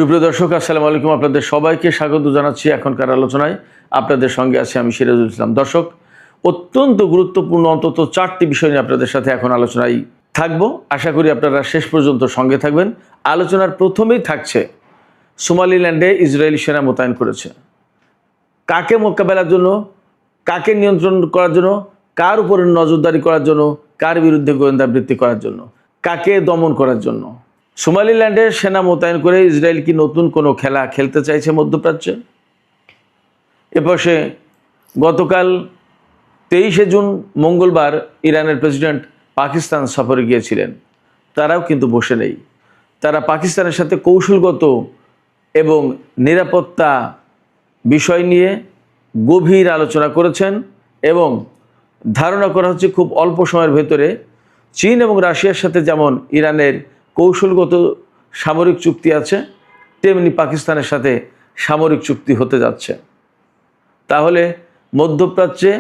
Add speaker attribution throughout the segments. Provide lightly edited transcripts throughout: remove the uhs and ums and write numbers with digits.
Speaker 1: সুপ্রিয় দর্শক, আসসালামু আলাইকুম। আপনাদের সবাইকে স্বাগত জানাচ্ছি এখনকার আলোচনায়। আপনাদের সঙ্গে আছি আমি সিরাজুল ইসলাম। দর্শক, অত্যন্ত গুরুত্বপূর্ণ অন্তত 4টি বিষয় নিয়ে আপনাদের সাথে এখন আলোচনায় থাকবো। আশা করি আপনারা শেষ পর্যন্ত সঙ্গে থাকবেন। আলোচনার প্রথমেই থাকছে সোমালিল্যান্ডে ইসরায়েলি সেনা মোতায়েন করেছে। কাকে মোকাবেলার জন্য, কাকে নিয়ন্ত্রণ করার জন্য, কার উপরে নজরদারি করার জন্য, কার বিরুদ্ধে গোয়েন্দাবৃত্তি করার জন্য, কাকে দমন করার জন্য। সোমালিল্যান্ডে সেনা মোতায়েন করে ইসরায়েল কি নতুন কোনো খেলা খেলতে চাইছে মধ্যপ্রাচ্যে? এপাশে গতকাল 23শে জুন মঙ্গলবার ইরানের প্রেসিডেন্ট পাকিস্তান সফরে গিয়েছিলেন। তারাও কিন্তু বসে নেই। তারা পাকিস্তানের সাথে কৌশলগত এবং নিরাপত্তা বিষয় নিয়ে গভীর আলোচনা করেছেন এবং ধারণা করা হচ্ছে খুব অল্প সময়ের ভেতরে চীন এবং রাশিয়ার সাথে যেমন ইরানের কৌশলগত সামরিক চুক্তি আছে, তেমনি পাকিস্তানের সাথে সামরিক চুক্তি হতে যাচ্ছে। তাহলে মধ্যপ্রাচ্যে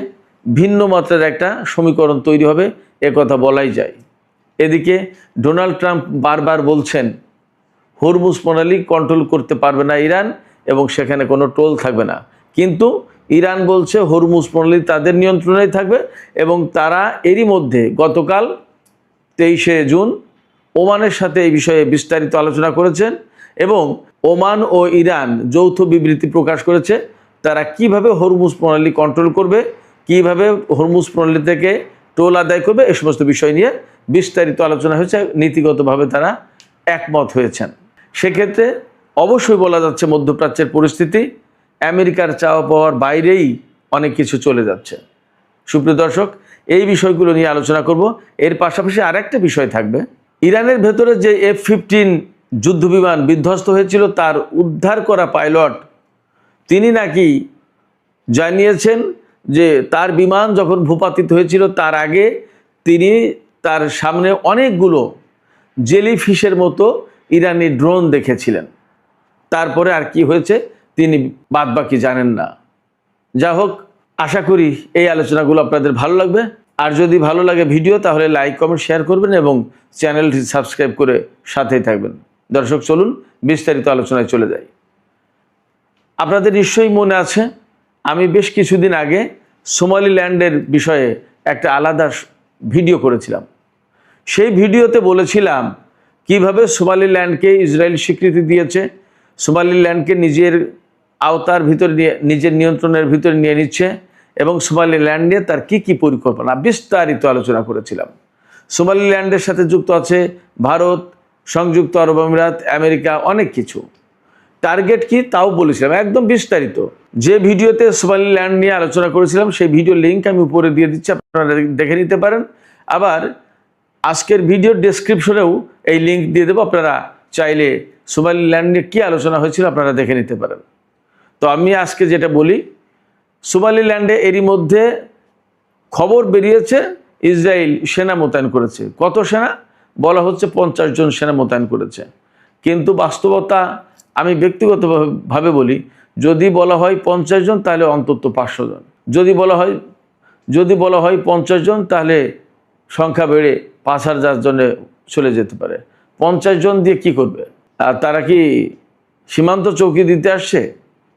Speaker 1: ভিন্ন মাত্রার একটা সমীকরণ তৈরি হবে, কথা বলাই যায়। এদিকে ডোনাল্ড ট্রাম্প বারবার বলছেন হরমুজ প্রণালী কন্ট্রোল করতে পারবে না ইরান এবং সেখানে কোনো টোল থাকবে না। কিন্তু ইরান বলছে হরমুজ প্রণালী তাদের নিয়ন্ত্রণেই থাকবে এবং তারা এরই মধ্যে গতকাল 23শে জুন ওমানের সাথে এই বিষয়ে বিস্তারিত আলোচনা করেছেন এবং ওমান ও ইরান যৌথ বিবৃতি প্রকাশ করেছে তারা কিভাবে হরমুজ প্রণালী কন্ট্রোল করবে, কিভাবে হরমুজ প্রণালী থেকে টোল আদায় করবে, এই সমস্ত বিষয় নিয়ে বিস্তারিত আলোচনা হয়েছে। নীতিগতভাবে তারা একমত হয়েছেন। সেক্ষেত্রে অবশ্যই বলা যাচ্ছে মধ্যপ্রাচ্যের পরিস্থিতি আমেরিকার চাওয়া পাওয়ার বাইরেই অনেক কিছু চলে যাচ্ছে। সুপ্রিয় দর্শক, এই বিষয়গুলো নিয়ে আলোচনা করব। এর পাশাপাশি আরেকটা বিষয় থাকবে, ইরানের ভেতরে যে F-15 যুদ্ধবিমান বিধ্বস্ত হয়েছিল তার উদ্ধার করা পাইলট তিনি নাকি জানিয়েছেন যে তার বিমান যখন ভূপাতিত হয়েছিল তার আগে তিনি তার সামনে অনেকগুলো জেলিফিশের মতো ইরানি ড্রোন দেখেছিলেন। তারপরে আর কি হয়েছে তিনি বাদবাকি জানেন না। যা হোক, আশা করি এই আলোচনাগুলো আপনাদের ভালো লাগবে। আর যদি ভালো লাগে ভিডিও তাহলে লাইক, কমেন্ট, শেয়ার করবেন এবং চ্যানেলটি সাবস্ক্রাইব করে সাথেই থাকবেন। দর্শক, চলুন বিস্তারিত আলোচনায় চলে যাই। আপনাদের নিশ্চয়ই মনে আছে আমি বেশ কিছুদিন আগে সোমালিল্যান্ডের বিষয়ে একটা আলাদা ভিডিও করেছিলাম। সেই ভিডিওতে বলেছিলাম কিভাবে সোমালিল্যান্ডকে ইসরায়েল স্বীকৃতি দিয়েছে, সোমালিল্যান্ডকে নিজের আওতার ভিতরে নিয়ে, নিজের নিয়ন্ত্রণের ভিতরে নিয়ে নিচ্ছে এবং সোমালিল্যান্ড নিয়ে তার কী কী পরিকল্পনা বিস্তারিত আলোচনা করেছিলাম। সোমালিল্যান্ডের সাথে যুক্ত আছে ভারত, সংযুক্ত আরব আমিরাত, আমেরিকা, অনেক কিছু। টার্গেট কি তাও বলেছিলাম একদম বিস্তারিত। যে ভিডিওতে সোমালিল্যান্ড নিয়ে আলোচনা করেছিলাম সেই ভিডিওর লিঙ্ক আমি উপরে দিয়ে দিচ্ছি, আপনারা দেখে নিতে পারেন। আবার আজকের ভিডিওর ডেসক্রিপশনেও এই লিঙ্ক দিয়ে দেবো, আপনারা চাইলে সোমালিল্যান্ড নিয়ে কী আলোচনা হয়েছিল আপনারা দেখে নিতে পারেন। তো আমি আজকে যেটা বলি, সোমালিল্যান্ডে এরই মধ্যে খবর বেরিয়েছে ইসরায়েল সেনা মোতায়েন করেছে। কত সেনা? বলা হচ্ছে 50 জন সেনা মোতায়েন করেছে। কিন্তু বাস্তবতা আমি ব্যক্তিগতভাবে বলি, যদি বলা হয় 50 জন তাহলে অন্তত 500 জন। যদি বলা হয় 50 জন তাহলে সংখ্যা বেড়ে 5000 জনে চলে যেতে পারে। 50 জন দিয়ে কি করবে? আর তারা কি সীমান্ত চৌকি দিতে আসছে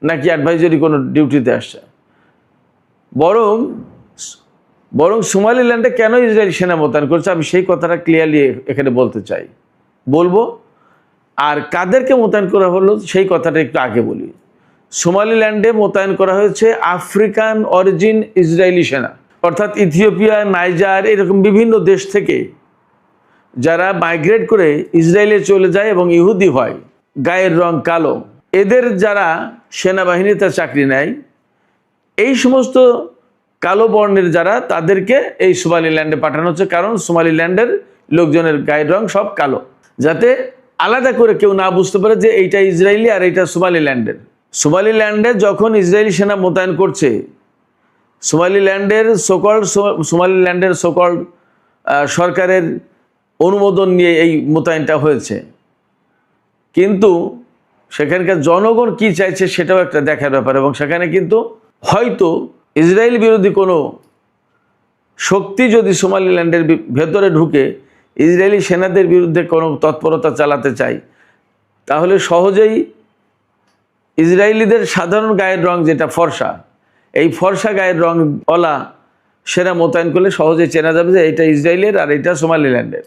Speaker 1: নাকি অ্যাডভাইজারি কোনো ডিউটিতে আসছে? বরং সোমালিল্যান্ডে কেন ইসরায়েল সেনা মোতায়েন করছে আমি সেই কথাটা ক্লিয়ারলি এখানে বলবো। আর কাদেরকে মোতায়েন করা হলো সেই কথাটা একটু আগে বলি। সোমালিল্যান্ডে মোতায়েন করা হয়েছে আফ্রিকান অরিজিন ইসরায়েলি সেনা, অর্থাৎ ইথিওপিয়া, নাইজার, এরকম বিভিন্ন দেশ থেকে যারা মাইগ্রেট করে ইসরায়েলে চলে যায় এবং ইহুদি হয়, গায়ের রং কালো, এদের যারা সেনাবাহিনীতে চাকরি নেয়, এই সমস্ত কালো বর্ণের যারা তাদেরকে এই সোমালিল্যান্ডে পাঠানো হচ্ছে। কারণ সোমালিল্যান্ডের লোকজনের গায়ের রং সব কালো, যাতে আলাদা করে কেউ না বুঝতে পারে যে এইটা ইসরায়েলি আর এইটা সোমালিল্যান্ডের। সোমালিল্যান্ডে যখন ইসরায়েলি সেনা মোতায়েন করছে, সোমালিল্যান্ডের সোকল্ড সরকারের অনুমোদন নিয়ে এই মোতায়েনটা হয়েছে। কিন্তু সেখানকার জনগণ কি চাইছে সেটাও একটা দেখার ব্যাপার এবং সেখানে কিন্তু হয়তো ইসরায়েল বিরোধী কোনো শক্তি যদি সোমালিল্যান্ডের ভেতরে ঢুকে ইসরায়েলি সেনাদের বিরুদ্ধে কোনো তৎপরতা চালাতে চায় তাহলে সহজেই ইসরায়েলিদের সাধারণ গায়ের রং যেটা ফর্সা, এই ফর্সা গায়ের রংওয়ালা সেনা মোতায়েন করলে সহজে চেনা যাবে যে এটা ইসরায়েলের আর এটা সোমালিল্যান্ডের।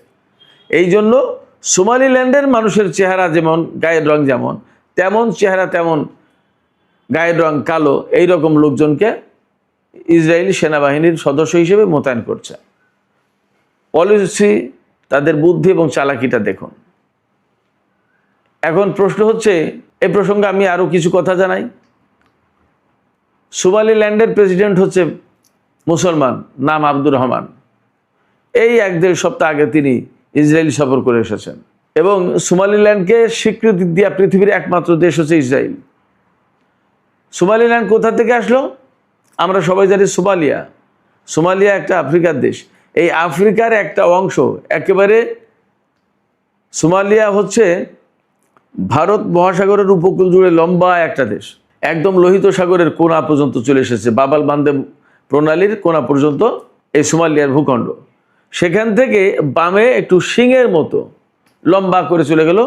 Speaker 1: এই জন্য সোমালিল্যান্ডের মানুষের চেহারা যেমন, গায়ের রং যেমন, তেমন চেহারা তেমন গায়ের রং কালো, এই রকম লোকজনকে ইসরায়েলি সেনাবাহিনীর সদস্য হিসেবে মোতায়েন করছে। পলিসি, তাদের বুদ্ধি এবং চালাকিটা দেখুন। এখন প্রশ্ন হচ্ছে, এই প্রসঙ্গে আমি আরও কিছু কথা জানাই। সোমালিল্যান্ডের প্রেসিডেন্ট হচ্ছে মুসলমান, নাম আব্দুর রহমান। এই 1-1.5 সপ্তাহ আগে তিনি ইসরায়েল সফর করে এসেছেন এবং সোমালিল্যান্ডকে স্বীকৃতি দেওয়া পৃথিবীর একমাত্র দেশ হচ্ছে ইসরায়েল। সোমালিল্যান্ড কোথা থেকে আসলো? আমরা সবাই জানি সোমালিয়া। সোমালিয়া একটা আফ্রিকার দেশ। এই আফ্রিকার একটা অংশ, একেবারে সোমালিয়া হচ্ছে ভারত মহাসাগরের উপকূল জুড়ে লম্বা একটা দেশ, একদম লোহিত সাগরের কোণা পর্যন্ত চলে এসেছে। বাবাল মান্দেব প্রণালীর কোণা পর্যন্ত এই সোমালিয়ার ভূখণ্ড। সেখান থেকে বামে একটু শিংয়ের মতো লম্বা করে চলে গেল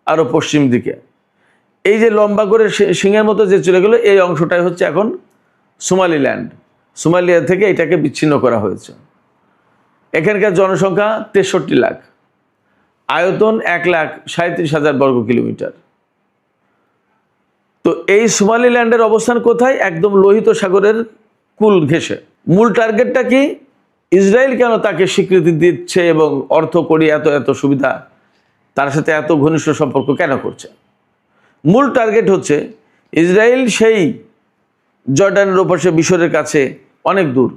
Speaker 1: আরও পশ্চিম দিকে। এই যে লম্বা করে শিংয়ের মতো যে চলে গেল, এই অংশটাই হচ্ছে এখন সোমালিল্যান্ড। সোমালিয়া থেকে এটাকে বিচ্ছিন্ন করা হয়েছে। এখানকার জনসংখ্যা 63 লাখ, আয়তন 1,37,000 বর্গ কিলোমিটার। তো এই সোমালিল্যান্ডের অবস্থান কোথায়? একদম লোহিত সাগরের কুল ঘেঁষে। মূল টার্গেটটা কি? ইসরায়েল কেন তাকে স্বীকৃতি দিচ্ছে এবং অর্থ করি এত এত সুবিধা, তার সাথে এত ঘনিষ্ঠ সম্পর্ক কেন করছে? মূল টার্গেট হচ্ছে ইসরায়েল সেই জর্ডানের ওপাশে মিশরের কাছে অনেক দূর,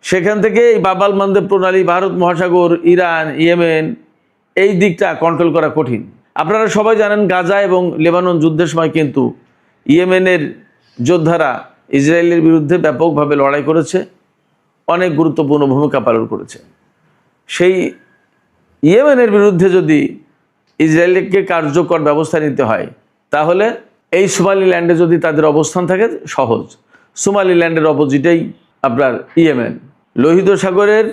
Speaker 1: সেখান থেকে এই বাবাল মান্দেব প্রণালী, ভারত মহাসাগর, ইরান, ইয়েমেন, এই দিকটা কন্ট্রোল করা কঠিন। আপনারা সবাই জানেন গাজা এবং লেবানন যুদ্ধের সময় কিন্তু ইয়েমেনের যোদ্ধারা ইসরায়েলের বিরুদ্ধে ব্যাপকভাবে লড়াই করেছে, অনেক গুরুত্বপূর্ণ ভূমিকা পালন করেছে। সেই ইয়েমেনের বিরুদ্ধে যদি ইসরায়েলকে কার্যকর ব্যবস্থা নিতে হয়, তাহলে এই সোমালিল্যান্ডে যদি তাদের অবস্থান থাকে সহজ। সোমালিল্যান্ডের অপোজিটেই আপনার ইয়েমেন। লোহিত সাগরের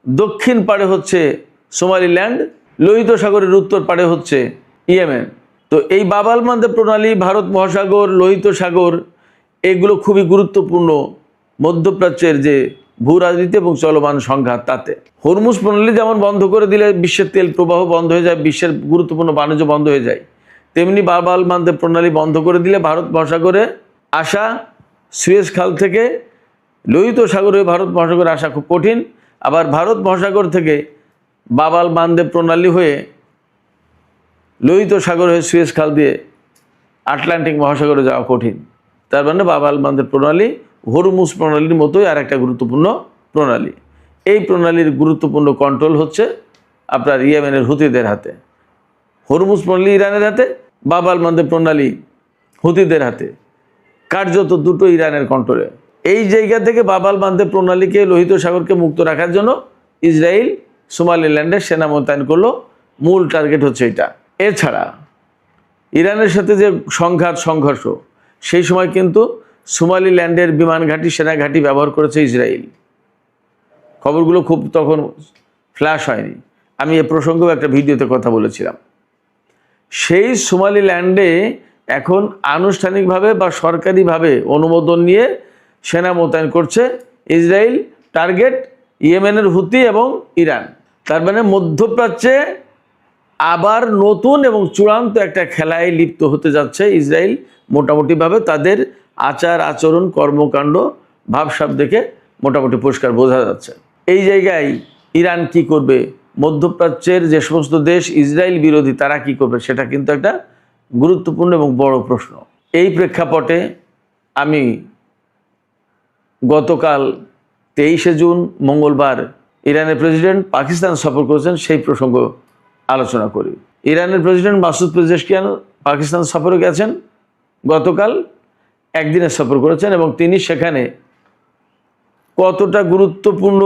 Speaker 1: দক্ষিণ পাড়ে হচ্ছে সোমালিল্যান্ড, লোহিত সাগরের উত্তর পাড়ে হচ্ছে ইয়েমেন। তো এই বাবাল মান্দেব প্রণালী, ভারত মহাসাগর, লোহিত সাগর, এগুলো খুবই গুরুত্বপূর্ণ মধ্যপ্রাচ্যের যে ভূ রাজনীতি এবং চলমান সংঘাত তাতে। হরমুজ প্রণালী যেমন বন্ধ করে দিলে বিশ্বের তেল প্রবাহ বন্ধ হয়ে যায়, বিশ্বের গুরুত্বপূর্ণ বাণিজ্য বন্ধ হয়ে যায়, তেমনি বাবাল মান্দেব প্রণালী বন্ধ করে দিলে ভারত মহাসাগরে আসা, সুয়েজ খাল থেকে লোহিত সাগরে ভারত মহাসাগরে আসা খুব কঠিন। আবার ভারত মহাসাগর থেকে বাবাল মান্দেব প্রণালী হয়ে লোহিত সাগর হয়ে সুয়েজ খাল দিয়ে আটলান্টিক মহাসাগরে যাওয়া কঠিন। তার মানে বাবাল মান্দেব প্রণালী হরমুজ প্রণালীর মতোই আর একটা গুরুত্বপূর্ণ প্রণালী। এই প্রণালীর গুরুত্বপূর্ণ কন্ট্রোল হচ্ছে আপনার ইয়েমেনের হুতিদের হাতে। হরমুজ প্রণালী ইরানের হাতে, বাবাল মান্দেব প্রণালী হুতিদের হাতে, কার্যত দুটো ইরানের কন্ট্রোলে। এই জায়গা থেকে বাবাল মান্দেব প্রণালীকে, লোহিত সাগরকে মুক্ত রাখার জন্য ইসরায়েল সোমালিল্যান্ডে সেনা মোতায়েন করলো। মূল টার্গেট হচ্ছে এটা। এছাড়া ইরানের সাথে যে সংঘর্ষ, সেই সময় কিন্তু সোমালিল্যান্ডের বিমান ঘাঁটি, সেনা ঘাঁটি ব্যবহার করেছে ইসরায়েল। খবরগুলো খুব তখন ফ্ল্যাশ হয়নি, আমি এ প্রসঙ্গেও একটা ভিডিওতে কথা বলেছিলাম। সেই সোমালিল্যান্ডে এখন আনুষ্ঠানিকভাবে বা সরকারিভাবে অনুমোদন নিয়ে সেনা মোতায়েন করছে ইসরায়েল। টার্গেট ইয়েমেনের হুতি এবং ইরান। তার মানে মধ্যপ্রাচ্যে আবার নতুন এবং চূড়ান্ত একটা খেলায় লিপ্ত হতে যাচ্ছে ইসরায়েল। মোটামুটিভাবে তাদের আচার আচরণ, কর্মকাণ্ড, ভাবসাব দেখে মোটামুটি পরিষ্কার বোঝা যাচ্ছে। এই জায়গায় ইরান কি করবে, মধ্যপ্রাচ্যের যে সমস্ত দেশ ইসরায়েল বিরোধী তারা কি করবে, সেটা কিন্তু একটা গুরুত্বপূর্ণ এবং বড় প্রশ্ন। এই প্রেক্ষাপটে আমি গতকাল 23শে জুন মঙ্গলবার ইরানের প্রেসিডেন্ট পাকিস্তান সফর করেছেন, সেই প্রসঙ্গ আলোচনা করি। ইরানের প্রেসিডেন্ট মাসুদ পেজেশকিয়ান পাকিস্তান সফরে গেছেন, গতকাল একদিনের সফর করেছেন এবং তিনি সেখানে কতটা গুরুত্বপূর্ণ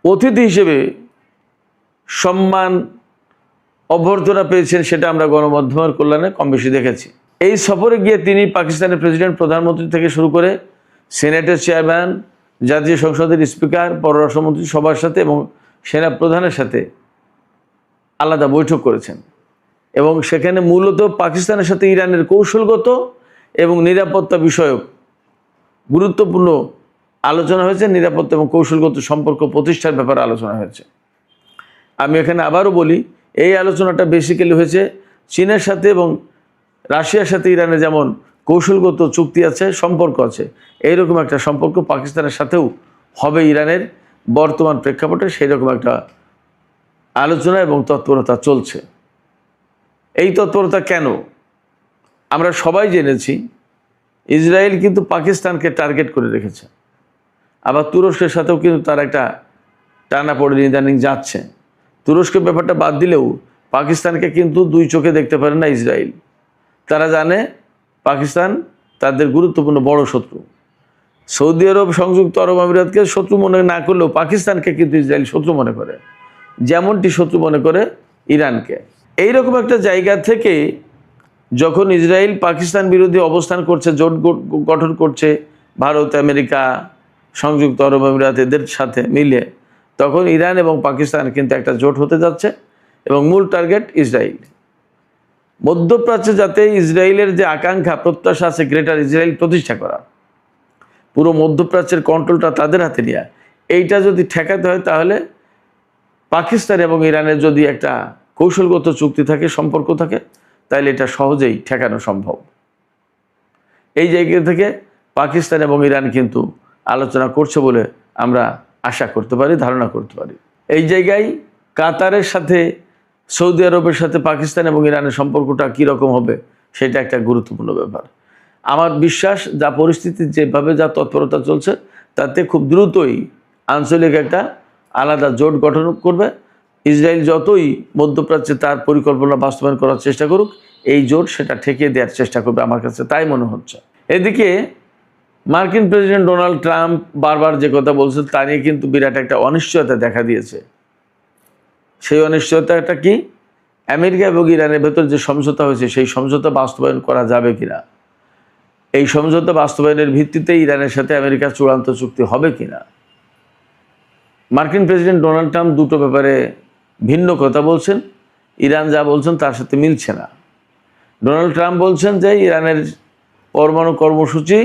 Speaker 1: অতিথি হিসেবে সম্মান অভ্যর্থনা পেয়েছেন সেটা আমরা গণমাধ্যমের কল্যাণে কম বেশি দেখেছি। এই সফরে গিয়ে তিনি পাকিস্তানের প্রেসিডেন্ট, প্রধানমন্ত্রী থেকে শুরু করে সেনেটের চেয়ারম্যান, জাতীয় সংসদের স্পিকার, পররাষ্ট্রমন্ত্রী সবার সাথে এবং সেনা প্রধানের সাথে আলাদা বৈঠক করেছেন। এবং সেখানে মূলত পাকিস্তানের সাথে ইরানের কৌশলগত এবং নিরাপত্তা বিষয়ক গুরুত্বপূর্ণ আলোচনা হয়েছে। নিরাপত্তা এবং কৌশলগত সম্পর্ক প্রতিষ্ঠার ব্যাপারে আলোচনা হয়েছে। আমি এখানে আবারও বলি, এই আলোচনাটা বেসিক্যালি হয়েছে চীনের সাথে এবং রাশিয়ার সাথে ইরানের যেমন কৌশলগত চুক্তি আছে, সম্পর্ক আছে, এইরকম একটা সম্পর্ক পাকিস্তানের সাথেও হবে ইরানের বর্তমান প্রেক্ষাপটে, সেই রকম একটা আলোচনা এবং তৎপরতা চলছে। এই তৎপরতা কেন? আমরা সবাই জেনেছি ইসরায়েল কিন্তু পাকিস্তানকে টার্গেট করে রেখেছে, আবার তুরস্কের সাথেও কিন্তু তার একটা টানাপোড়েন ইদানিং যাচ্ছে। তুরস্কের ব্যাপারটা বাদ দিলেও পাকিস্তানকে কিন্তু দুই চোখে দেখতে পারে না ইসরায়েল। তারা জানে পাকিস্তান তাদের গুরুত্বপূর্ণ বড় শত্রু। সৌদি আরব, সংযুক্ত আরব আমিরাতকে শত্রু মনে না করলেও পাকিস্তানকে কিন্তু ইসরায়েল শত্রু মনে করে, যেমনটি শত্রু মনে করে ইরানকে। এইরকম একটা জায়গা থেকে যখন ইসরায়েল পাকিস্তান বিরোধী অবস্থান করছে, জোট গঠন করছে ভারত, আমেরিকা, সংযুক্ত আরব আমিরাত এদের সাথে মিলে, তখন ইরান এবং পাকিস্তান কিন্তু একটা জোট হতে যাচ্ছে এবং মূল টার্গেট ইসরায়েল। মধ্যপ্রাচ্যে যাতে ইসরায়েলের যে আকাঙ্ক্ষা, প্রত্যাশা আছে গ্রেটার ইসরায়েল প্রতিষ্ঠা করা, পুরো মধ্যপ্রাচ্যের কন্ট্রোলটা তাদের হাতে নেওয়া, এইটা যদি ঠেকাতে হয় তাহলে পাকিস্তান এবং ইরানের যদি একটা কৌশলগত চুক্তি থাকে, সম্পর্ক থাকে, তাহলে এটা সহজেই ঠেকানো সম্ভব। এই জায়গা থেকে পাকিস্তান এবং ইরান কিন্তু আলোচনা করছে বলে আমরা আশা করতে পারি, ধারণা করতে পারি। এই জায়গায় কাতারের সাথে, সৌদি আরবের সাথে পাকিস্তান এবং ইরানের সম্পর্কটা কীরকম হবে সেটা একটা গুরুত্বপূর্ণ ব্যাপার। আমার বিশ্বাস যা পরিস্থিতি, যেভাবে যা তৎপরতা চলছে, তাতে খুব দ্রুতই আঞ্চলিক একটা আলাদা জোট গঠন করবে। ইসরায়েল যতই মধ্যপ্রাচ্যে তার পরিকল্পনা বাস্তবায়ন করার চেষ্টা করুক, এই জোট সেটা ঠেকিয়ে দেওয়ার চেষ্টা করবে, আমার কাছে তাই মনে হচ্ছে। এদিকে মার্কিন প্রেসিডেন্ট ডোনাল্ড ট্রাম্প বারবার যে কথা বলছে তা নিয়ে কিন্তু বিরাট একটা অনিশ্চয়তা দেখা দিয়েছে। সেই অনিশ্চয়তাটা কি? আমেরিকা এবং ইরানের ভেতর যে সমঝোতা হয়েছে, সেই সমঝোতা বাস্তবায়ন করা যাবে কিনা, এই সমঝোতা বাস্তবায়নের ভিত্তিতে ইরানের সাথে আমেরিকার চূড়ান্ত চুক্তি হবে কিনা। মার্কিন প্রেসিডেন্ট ডোনাল্ড ট্রাম্প দুটো ব্যাপারে ভিন্ন কথা বলছেন। ইরান যা বলছেন তার সাথে মিলছে না। ডোনাল্ড ট্রাম্প বলছেন যে ইরানের পরমাণু কর্মসূচি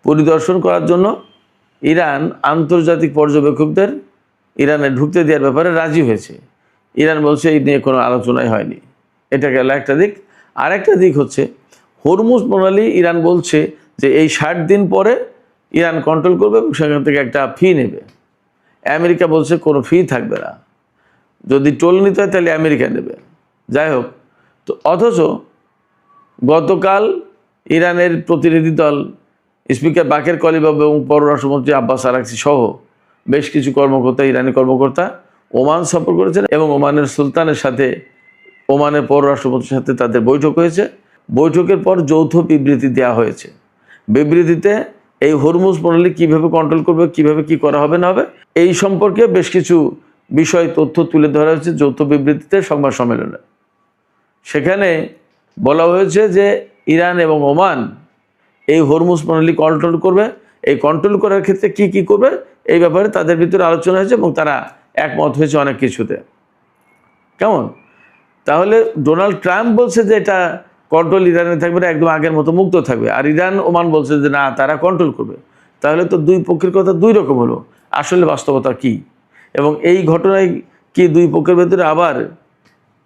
Speaker 1: পরিদর্শন করার জন্য ইরান আন্তর্জাতিক পর্যবেক্ষকদের ইরানে ঢুকতে দেওয়ার ব্যাপারে রাজি হয়েছে। ইরান বলছে এই নিয়ে কোনো আলোচনাই হয়নি। এটা গেল একটা দিক। আরেকটা দিক হচ্ছে হরমুজ প্রণালী। ইরান বলছে যে এই 60 দিন পরে ইরান কন্ট্রোল করবে এবং সেখান থেকে একটা ফি নেবে। আমেরিকা বলছে কোনো ফি থাকবে না, যদি টোল নিতে হয় তাহলে আমেরিকা নেবে। যাই হোক, তো অথচ গতকাল ইরানের প্রতিনিধি দল, স্পিকার বাকের কলিবাব এবং পররাষ্ট্রমন্ত্রী আব্বাস আরাকচি সহ বেশ কিছু কর্মকর্তা, ইরানি কর্মকর্তা ওমান সফর করেছেন এবং ওমানের সুলতানের সাথে, ওমানের পররাষ্ট্রমন্ত্রীর সাথে তাদের বৈঠক হয়েছে। বৈঠকের পর যৌথ বিবৃতি দেওয়া হয়েছে। বিবৃতিতে এই হরমুজ প্রণালী কীভাবে কন্ট্রোল করবে, কীভাবে কী করা হবে না হবে, এই সম্পর্কে বেশ কিছু বিষয়, তথ্য তুলে ধরা হয়েছে যৌথ বিবৃতিতে, সংবাদ সম্মেলনে। সেখানে বলা হয়েছে যে ইরান এবং ওমান এই হরমুজ প্রণালী কন্ট্রোল করবে। এই কন্ট্রোল করার ক্ষেত্রে কি কি করবে এই ব্যাপারে তাদের ভিতরে আলোচনা হয়েছে এবং তারা একমত হয়েছে অনেক কিছুতে। কেমন? তাহলে ডোনাল্ড ট্রাম্প বলছে যে এটা কন্ট্রোল ইরানে থাকবে না, একদম আগের মতো মুক্ত থাকবে, আর ইরান ওমান বলছে যে না, তারা কন্ট্রোল করবে। তাহলে তো দুই পক্ষের কথা দুই রকম হলো। আসলে বাস্তবতা কি এবং এই ঘটনায় কি দুই পক্ষের ভেতরে আবার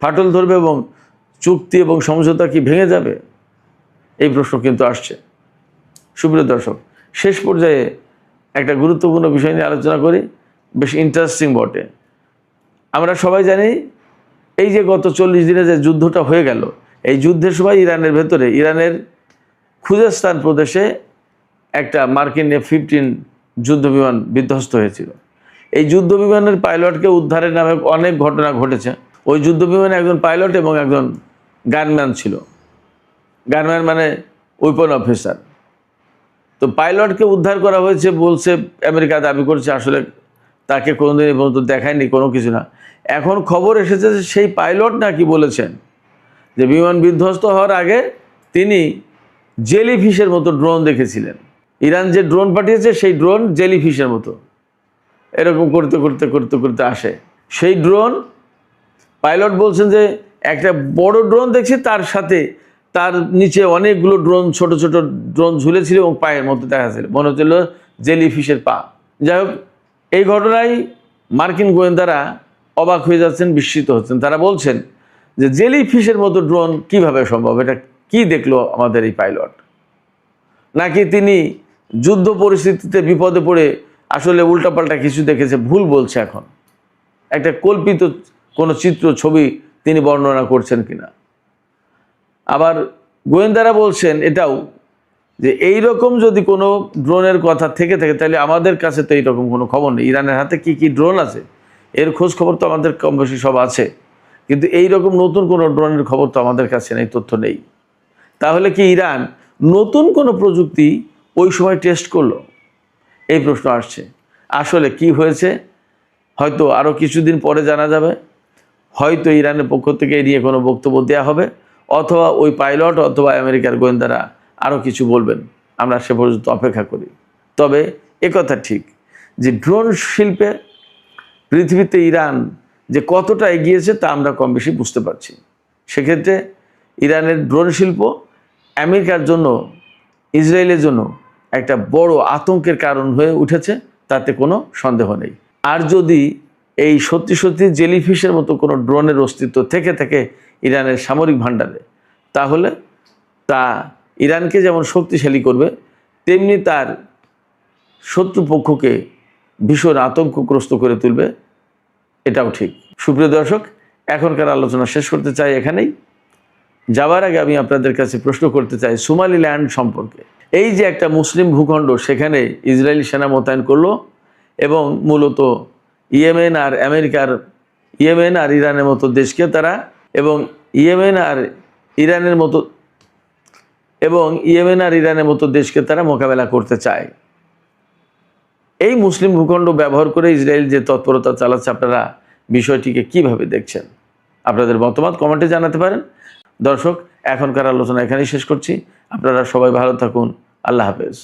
Speaker 1: ফাটল ধরবে এবং চুক্তি এবং সমঝোতা কি ভেঙে যাবে, এই প্রশ্ন কিন্তু আসছে। সুপ্রিয় দর্শক, শেষ পর্যায়ে একটা গুরুত্বপূর্ণ বিষয় নিয়ে আলোচনা করি, বেশ ইন্টারেস্টিং বটে। আমরা সবাই জানি এই যে গত 40 দিনে যে যুদ্ধটা হয়ে গেল, এই যুদ্ধের সময় ইরানের ভেতরে, ইরানের খুজেস্তান প্রদেশে একটা মার্কিন F-15 যুদ্ধ বিমান বিধ্বস্ত হয়েছিল। এই যুদ্ধ বিমানের পাইলটকে উদ্ধারের নামে অনেক ঘটনা ঘটেছে। ওই যুদ্ধ বিমানে একজন পাইলট এবং একজন গানম্যান ছিল। গানম্যান মানে ওয়েপন অফিসার। তো পাইলটকে উদ্ধার করা হয়েছে বলছে, আমেরিকা দাবি করছে, আসলে তাকে কোনোদিন এই পর্যন্ত দেখায়নি, কোনো কিছু না। এখন খবর এসেছে যে সেই পাইলট নাকি বলেছেন যে বিমান বিধ্বস্ত হওয়ার আগে তিনি জেলিফিশের মতো ড্রোন দেখেছিলেন। ইরান যে ড্রোন পাঠিয়েছে সেই ড্রোন জেলিফিশের মতো এরকম করতে করতে করতে করতে আসে। সেই ড্রোন পাইলট বলছেন যে একটা বড় ড্রোন দেখছি, তার সাথে তার নিচে অনেকগুলো ড্রোন, ছোট ছোট ড্রোন ঝুলেছিল এবং পায়ের মধ্যে দেখা যাচ্ছিল, মনে হচ্ছিল জেলি ফিশের পা। যাই হোক, এই ঘটনায় মার্কিন গোয়েন্দারা অবাক হয়ে যাচ্ছেন, বিস্মিত হচ্ছেন। তারা বলছেন যে জেলি ফিশের মতো ড্রোন কিভাবে সম্ভব, এটা কি দেখলো আমাদের এই পাইলট? নাকি তিনি যুদ্ধ পরিস্থিতিতে বিপদে পড়ে আসলে উল্টাপাল্টা কিছু দেখেছে, ভুল বলছে? এখন একটা কল্পিত কোনো চিত্র, ছবি তিনি বর্ণনা করছেন কিনা। আবার গোয়েন্দারা বলছেন এটাও যে এই রকম যদি কোনো ড্রোনের কথা থেকে থাকে, তাহলে আমাদের কাছে তো এইরকম কোনো খবর নেই। ইরানের হাতে কি কি ড্রোন আছে এর খোঁজ খবর তো আমাদের কম বেশি সব আছে, কিন্তু এই রকম নতুন কোনো ড্রোনের খবর তো আমাদের কাছে নেই, তথ্য নেই। তাহলে কি ইরান নতুন কোনো প্রযুক্তি ওই সময় টেস্ট করলো? এই প্রশ্ন আসছে। আসলে কি হয়েছে হয়তো আরও কিছুদিন পরে জানা যাবে। হয়তো ইরানের পক্ষ থেকে এ নিয়ে কোনো বক্তব্য দেওয়া হবে, অথবা ওই পাইলট অথবা আমেরিকার গোয়েন্দারা আরও কিছু বলবেন। আমরা সে পর্যন্ত অপেক্ষা করি। তবে একথা ঠিক যে ড্রোন শিল্পে পৃথিবীতে ইরান যে কতটা এগিয়েছে তা আমরা কম বেশি বুঝতে পারছি। সেক্ষেত্রে ইরানের ড্রোন শিল্প আমেরিকার জন্য, ইসরায়েলের জন্য একটা বড় আতঙ্কের কারণ হয়ে উঠেছে, তাতে কোনো সন্দেহ নেই। আর যদি এই সত্যি সত্যি জেলিফিশের মতো কোনো ড্রোনের অস্তিত্ব থেকে থাকে ইরানের সামরিক ভাণ্ডারে, তাহলে তা ইরানকে যেমন শক্তিশালী করবে, তেমনি তার শত্রুপক্ষকে ভীষণ আতঙ্কগ্রস্ত করে তুলবে, এটাও ঠিক। সুপ্রিয় দর্শক, এখনকার আলোচনা শেষ করতে চাই এখানেই। যাওয়ার আগে আমি আপনাদের কাছে প্রশ্ন করতে চাই সোমালিল্যান্ড সম্পর্কে। এই যে একটা মুসলিম ভূখণ্ড, সেখানে ইসরায়েলি সেনা মোতায়েন করলো এবং মূলত ইয়েমেন আর ইরানের মতো দেশকে তারা ইয়েমেন আর ইরানের মতো দেশকে তারা মোকাবেলা করতে চায়। এই মুসলিম ভূখণ্ড ব্যবহার করে ইসরায়েল যে তৎপরতা চালাচ্ছে, আপনারা বিষয়টিকে কিভাবে দেখছেন? আপনাদের মতামত কমেন্টে জানাতে পারেন। দর্শক, এখনকার আলোচনা এখানেই শেষ করছি। আপনারা সবাই ভালো থাকুন। আল্লাহ হাফেজ।